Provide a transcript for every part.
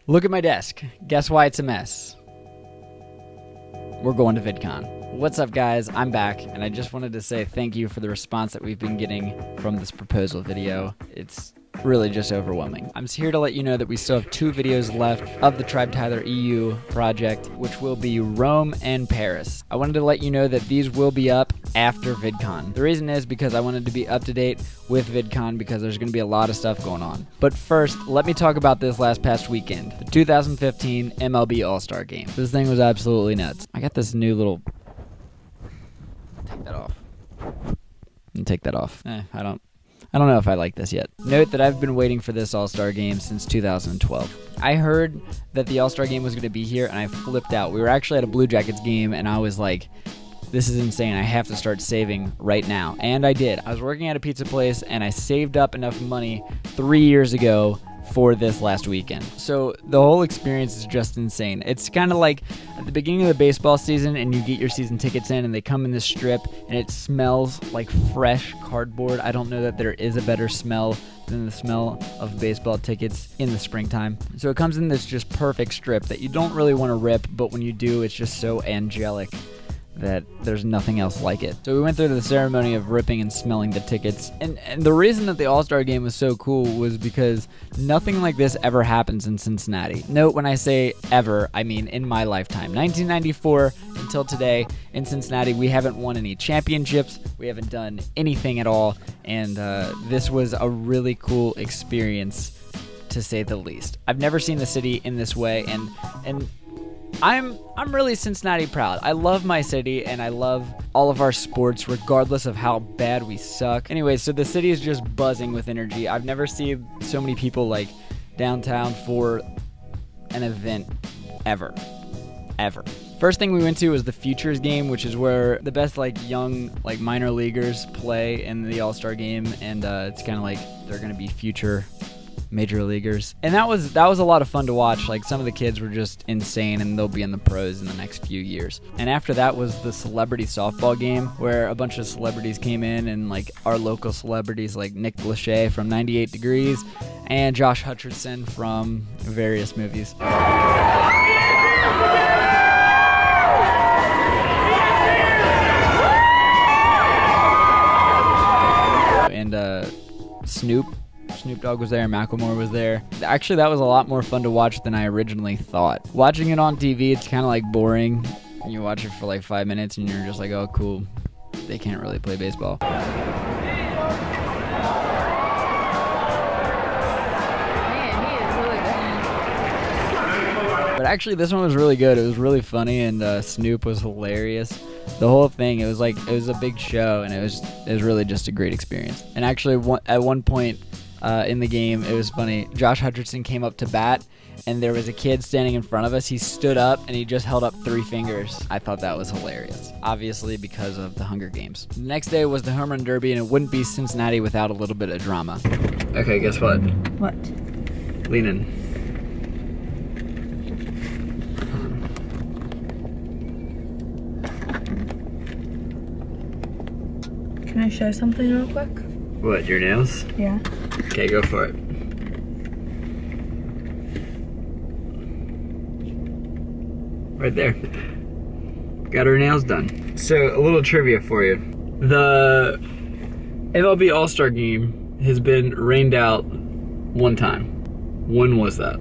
Look at my desk. Guess why it's a mess? We're going to VidCon. What's up, guys? I'm back, and I just wanted to say thank you for the response that we've been getting from this proposal video. It's really just overwhelming. I'm here to let you know that we still have 2 videos left of the TribeTylerEU project, which will be Rome and Paris. I wanted to let you know that these will be up after VidCon. The reason is because I wanted to be up to date with VidCon because there's going to be a lot of stuff going on. But first, let me talk about this past weekend, the 2015 MLB All-Star Game. This thing was absolutely nuts. I got this new little... Take that off. And take that off. I don't know if I like this yet. Note that I've been waiting for this All-Star Game since 2012. I heard that the All-Star Game was going to be here, and I flipped out. We were actually at a Blue Jackets game, and I was like, this is insane. I have to start saving right now. And I did. I was working at a pizza place, and I saved up enough money 3 years ago for this last weekend. So the whole experience is just insane. It's kind of like at the beginning of the baseball season and you get your season tickets in and they come in this strip and it smells like fresh cardboard. I don't know that there is a better smell than the smell of baseball tickets in the springtime. So it comes in this just perfect strip that you don't really want to rip, but when you do, it's just so angelic that there's nothing else like it. So we went through the ceremony of ripping and smelling the tickets. And the reason that the All-Star Game was so cool was because nothing like this ever happens in Cincinnati. Note when I say ever, I mean in my lifetime. 1994 until today in Cincinnati, we haven't won any championships. We haven't done anything at all. And this was a really cool experience, to say the least. I've never seen the city in this way, and I'm really Cincinnati proud. I love my city and I love all of our sports regardless of how bad we suck. Anyway, so the city is just buzzing with energy. I've never seen so many people like downtown for an event ever. First thing we went to was the Futures game, which is where the best young minor leaguers play in the All-Star Game, and it's kind of like they're going to be future major leaguers, and that was a lot of fun to watch. Like, some of the kids were just insane and they'll be in the pros in the next few years. And after that was the celebrity softball game, where a bunch of celebrities came in, and our local celebrities like Nick Lachey from 98 Degrees and Josh Hutcherson from various movies. And Snoop Dogg was there, Macklemore was there. Actually, that was a lot more fun to watch than I originally thought. Watching it on TV, it's kind of boring. You watch it for 5 minutes and you're just like, oh, cool. They can't really play baseball. But actually, this one was really good. It was really funny, and Snoop was hilarious. The whole thing, it was a big show, and it was really just a great experience. And actually, at one point in the game, it was funny. Josh Hutcherson came up to bat, and there was a kid standing in front of us. He stood up, and he just held up 3 fingers. I thought that was hilarious, obviously because of the Hunger Games. The next day was the Home Run Derby, and it wouldn't be Cincinnati without a little bit of drama. Okay, guess what? What? Lean in. Can I show something real quick? What, your nails? Yeah. Okay, go for it. Right there. Got her nails done. So, a little trivia for you. The MLB All-Star Game has been rained out 1 time. When was that?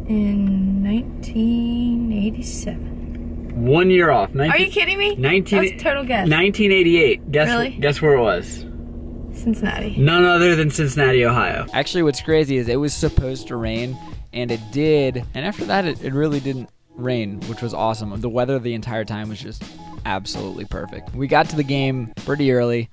In 1987. 1 year off. Are you kidding me? That was a total guess. 1988. Really? Guess where it was? Cincinnati. None other than Cincinnati, Ohio. Actually, what's crazy is it was supposed to rain, and it did. And after that, it really didn't rain, which was awesome. The weather the entire time was just absolutely perfect. We got to the game pretty early.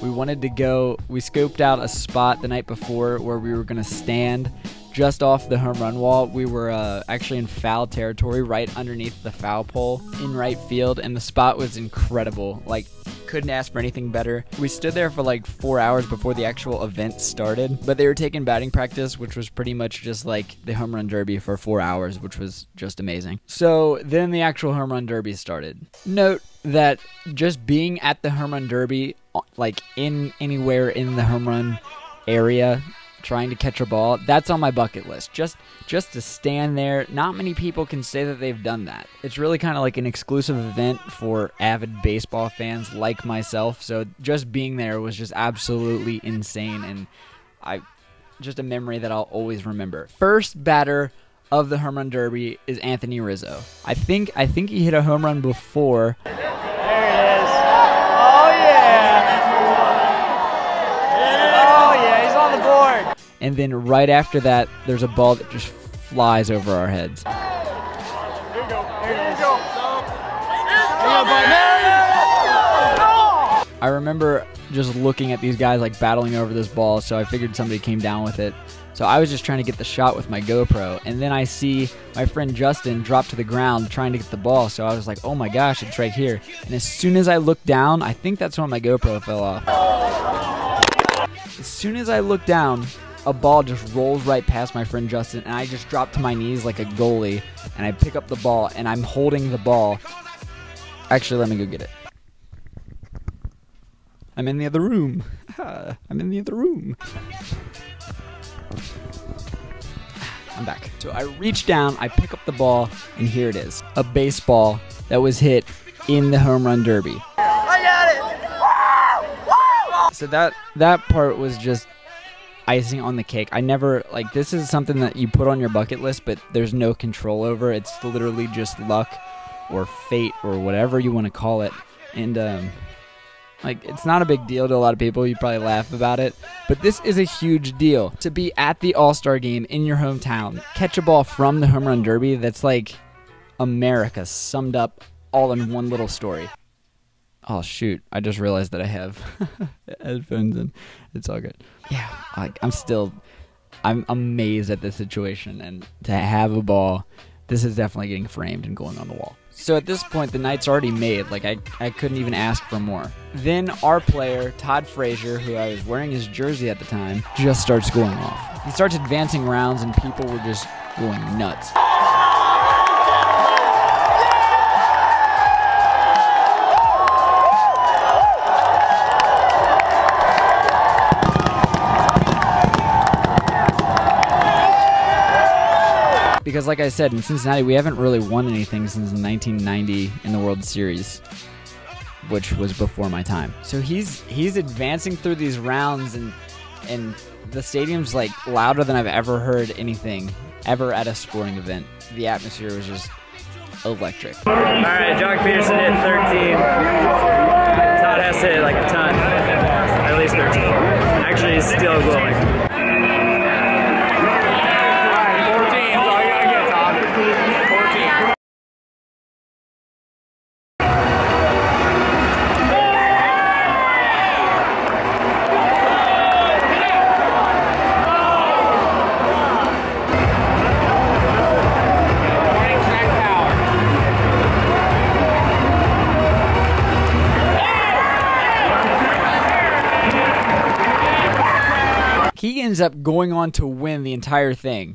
We wanted to go. We scoped out a spot the night before where we were going to stand just off the home run wall. We were actually in foul territory, right underneath the foul pole in right field, and the spot was incredible. Couldn't ask for anything better. We stood there for 4 hours before the actual event started, but they were taking batting practice, which was pretty much just the home run derby for 4 hours, which was just amazing. So then the actual home run derby started. Note that just being at the home run derby, in anywhere in the home run area, trying to catch a ball. That's on my bucket list. Just to stand there. Not many people can say that they've done that. It's really kind of like an exclusive event for avid baseball fans like myself. So just being there was just absolutely insane, and just a memory that I'll always remember. First batter of the home run derby is Anthony Rizzo. I think he hit a home run before. There it is. Oh yeah. Oh yeah, he's on the board. And then right after that, there's a ball that just flies over our heads. Here you go. There you go. I remember just looking at these guys like battling over this ball, so I figured somebody came down with it. So I was just trying to get the shot with my GoPro, and then I see my friend Justin drop to the ground trying to get the ball, so I was like, oh my gosh, it's right here. And as soon as I looked down, I think that's when my GoPro fell off. As soon as I looked down, a ball just rolls right past my friend Justin, and I just drop to my knees like a goalie, and I pick up the ball, and I'm holding the ball. Actually, let me go get it. I'm in the other room. I'm in the other room. I'm back. So I reach down, I pick up the ball, and here it is. A baseball that was hit in the home run derby. I got it! So that part was just icing on the cake. I never, like, this is something that you put on your bucket list, but there's no control over. It's literally just luck or fate or whatever you want to call it. And, like, it's not a big deal to a lot of people. You probably laugh about it. But this is a huge deal. To be at the All-Star game in your hometown, catch a ball from the home run derby, that's like America summed up all in one little story. Oh, shoot. I just realized that I have headphones in. It's all good. Yeah, like, I'm amazed at this situation. And to have a ball, this is definitely getting framed and going on the wall. So at this point, the night's already made. Like, I couldn't even ask for more. Then our player, Todd Frazier, who I was wearing his jersey at the time, just starts going off. He starts advancing rounds, and people were just going nuts. Because like I said, in Cincinnati, we haven't really won anything since 1990 in the World Series, which was before my time. So he's advancing through these rounds, and the stadium's like louder than I've ever heard anything ever at a sporting event. The atmosphere was just electric. All right, Jock Peterson hit 13. Todd has to hit like a ton, at least 13. Actually, he's still glowing. He ends up going on to win the entire thing.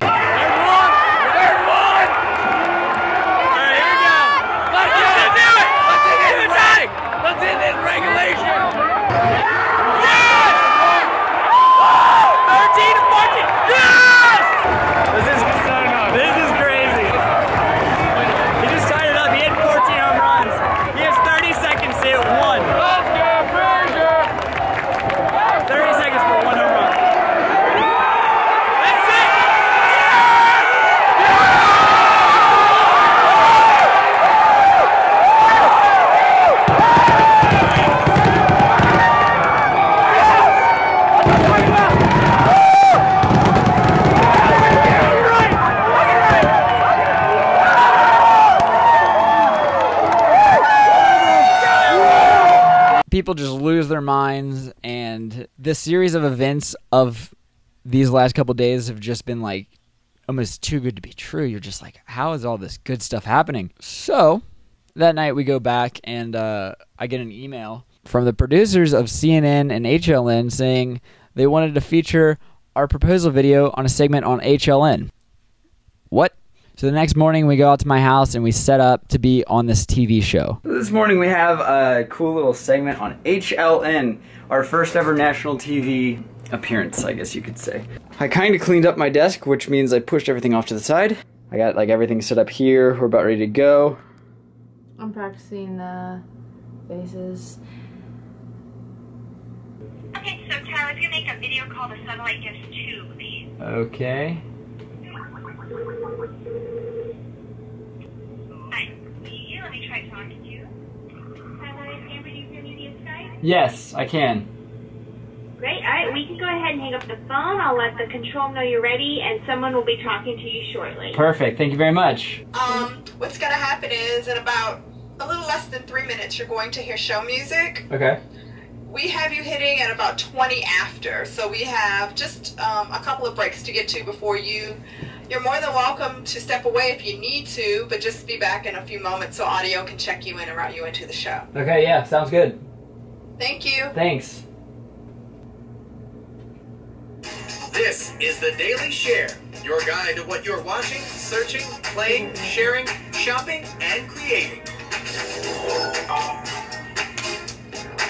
People just lose their minds, and this series of events of these last couple days have just been like almost too good to be true. You're just like, how is all this good stuff happening? So that night we go back, and I get an email from the producers of CNN and HLN saying they wanted to feature our proposal video on a segment on HLN. What? So the next morning, we go out to my house, and we set up to be on this TV show. This morning, we have a cool little segment on HLN, our first ever national TV appearance, I guess you could say. I kind of cleaned up my desk, which means I pushed everything off to the side. I got like everything set up here. We're about ready to go. I'm practicing the faces. Okay, so Tyler, if you make a video call to Satellite Gifts 2, please. Okay. Hi, let me try talking to you. Tyler, can you hear me via Skype? Yes, I can. Great, alright, we can go ahead and hang up the phone. I'll let the control know you're ready, and someone will be talking to you shortly. Perfect, thank you very much. What's gonna happen is in about a little less than 3 minutes, you're going to hear show music. Okay. We have you hitting at about 20 after, so we have just a couple of breaks to get to before you're more than welcome to step away if you need to, but just be back in a few moments so audio can check you in and route you into the show. Okay, yeah, sounds good. Thank you. Thanks. This is the Daily Share, your guide to what you're watching, searching, playing, sharing, shopping, and creating.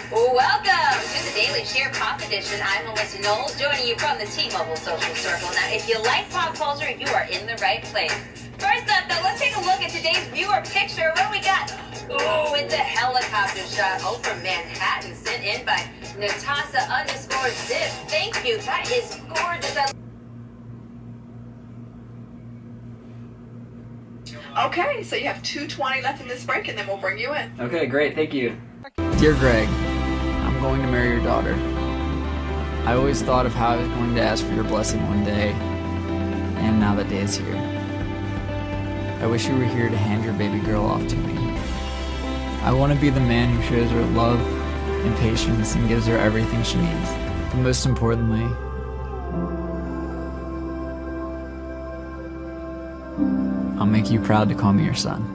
Welcome to the Daily Share Pop Edition. I'm Melissa Knowles, joining you from the T-Mobile Social Circle. Now, if you like pop culture, you are in the right place. First up, though, let's take a look at today's viewer picture. What do we got? Oh, it's a helicopter shot over Manhattan, sent in by Natasa_Zip. Thank you. That is gorgeous. Okay, so you have 2:20 left in this break, and then we'll bring you in. Okay, great, thank you. Dear Greg, I'm going to marry your daughter. I always thought of how I was going to ask for your blessing one day, and now that day is here. I wish you were here to hand your baby girl off to me. I want to be the man who shows her love and patience and gives her everything she needs. But most importantly, I'll make you proud to call me your son.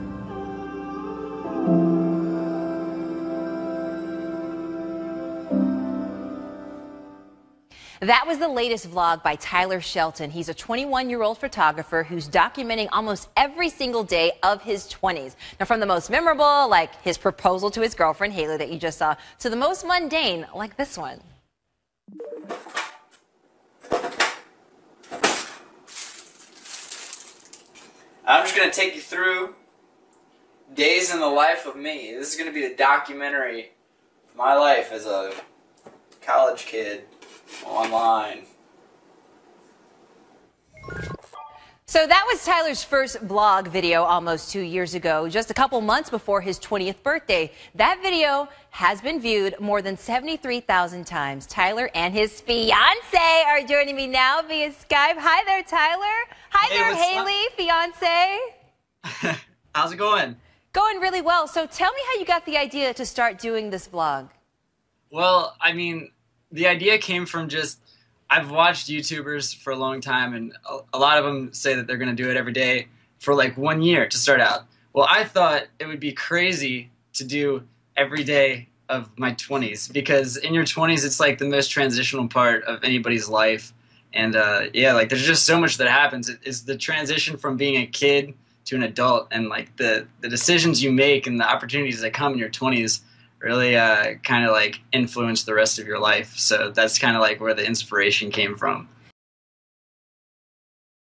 That was the latest vlog by Tyler Shelton. He's a 21-year-old photographer who's documenting almost every single day of his 20s. Now, from the most memorable, like his proposal to his girlfriend, Haley, that you just saw, to the most mundane, like this one. I'm just going to take you through days in the life of me. This is going to be the documentary of my life as a college kid online. So that was Tyler's first vlog video almost 2 years ago, just a couple months before his 20th birthday. That video has been viewed more than 73,000 times. Tyler and his fiance are joining me now via Skype. Hi there, Tyler. Hi there, Haley, fiance. How's it going? Going really well. So tell me how you got the idea to start doing this vlog. Well, I mean, the idea came from just, I've watched YouTubers for a long time, and a lot of them say that they're going to do it every day for like 1 year to start out. Well, I thought it would be crazy to do every day of my 20s, because in your 20s, it's like the most transitional part of anybody's life. And yeah, like there's just so much that happens. It's the transition from being a kid to an adult, and like the decisions you make and the opportunities that come in your 20s really kind of like influence the rest of your life. So that's kind of like where the inspiration came from.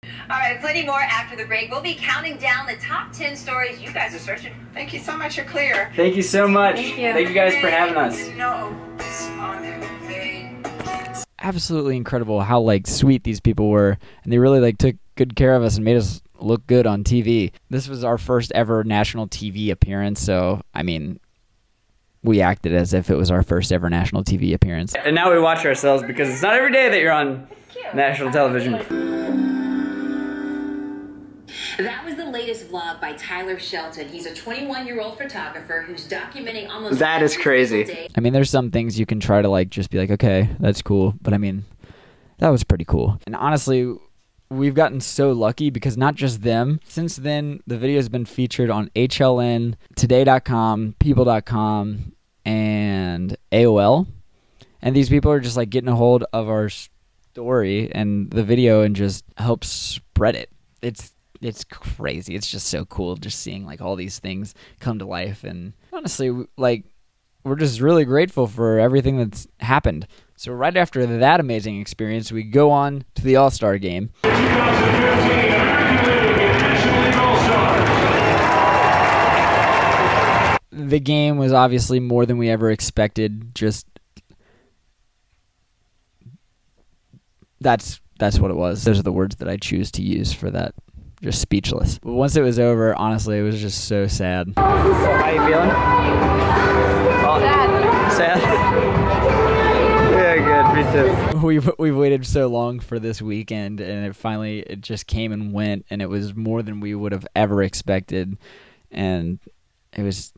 All right, plenty more after the break. We'll be counting down the top 10 stories you guys are searching. Thank you so much. You're clear. Thank you so much. Thank you Guys for having us. Absolutely incredible how like sweet these people were, and they really like took good care of us and made us look good on TV. This was our first ever national TV appearance, so I mean, we acted as if it was our first ever national TV appearance. And now we watch ourselves because it's not every day that you're on national television. That was the latest vlog by Tyler Shelton. He's a 21-year-old photographer who's documenting almost That is crazy. I mean, there's some things you can try to like just be like, okay, that's cool. But I mean, that was pretty cool. And honestly, we've gotten so lucky because not just them. Since then, the video has been featured on HLN, Today.com, People.com, and AOL. And these people are just like getting a hold of our story and the video and just help spread it. It's crazy. It's just so cool just seeing like all these things come to life. And honestly, like we're just really grateful for everything that's happened. So right after that amazing experience, we go on to the All-Star game. The game was obviously more than we ever expected. Just that's what it was. Those are the words that I choose to use for that. Just speechless. But once it was over, honestly, it was just so sad. So how you feeling? Sad. Yeah, good. Me too. We've waited so long for this weekend, and it just came and went, and it was more than we would have ever expected, and it was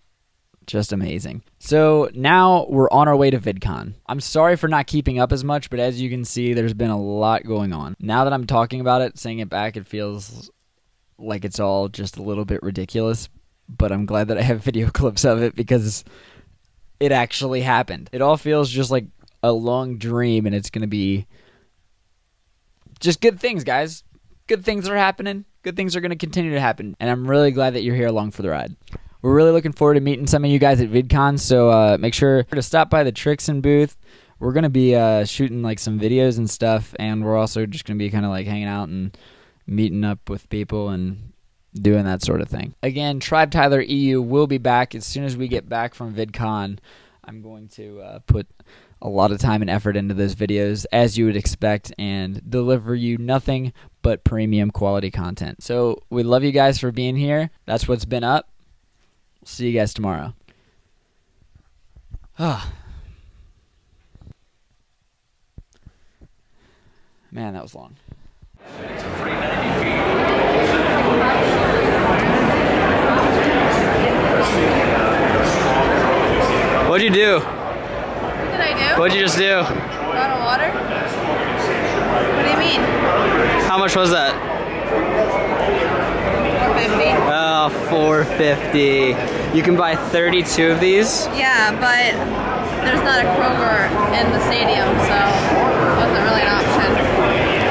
just amazing. So now we're on our way to VidCon. I'm sorry for not keeping up as much, but as you can see, there's been a lot going on. Now that I'm talking about it, saying it back, it feels like it's all just a little bit ridiculous, but I'm glad that I have video clips of it because it actually happened. It all feels just like a long dream, and it's going to be just good things, guys. Good things are happening. Good things are going to continue to happen, and I'm really glad that you're here along for the ride. We're really looking forward to meeting some of you guys at VidCon, so make sure to stop by the Trixon booth. We're going to be shooting like some videos and stuff, and we're also just going to be kind of like hanging out and meeting up with people and doing that sort of thing. Again, TribeTylerEU will be back as soon as we get back from VidCon. I'm going to put a lot of time and effort into those videos, as you would expect, and deliver you nothing but premium quality content. So we love you guys for being here. That's what's been up. See you guys tomorrow. Man, that was long. What'd you do? What did I do? What'd you just do? Bottle of water? What do you mean? How much was that? $4.50. Oh, $4.50. You can buy 32 of these. Yeah, but there's not a Kroger in the stadium, so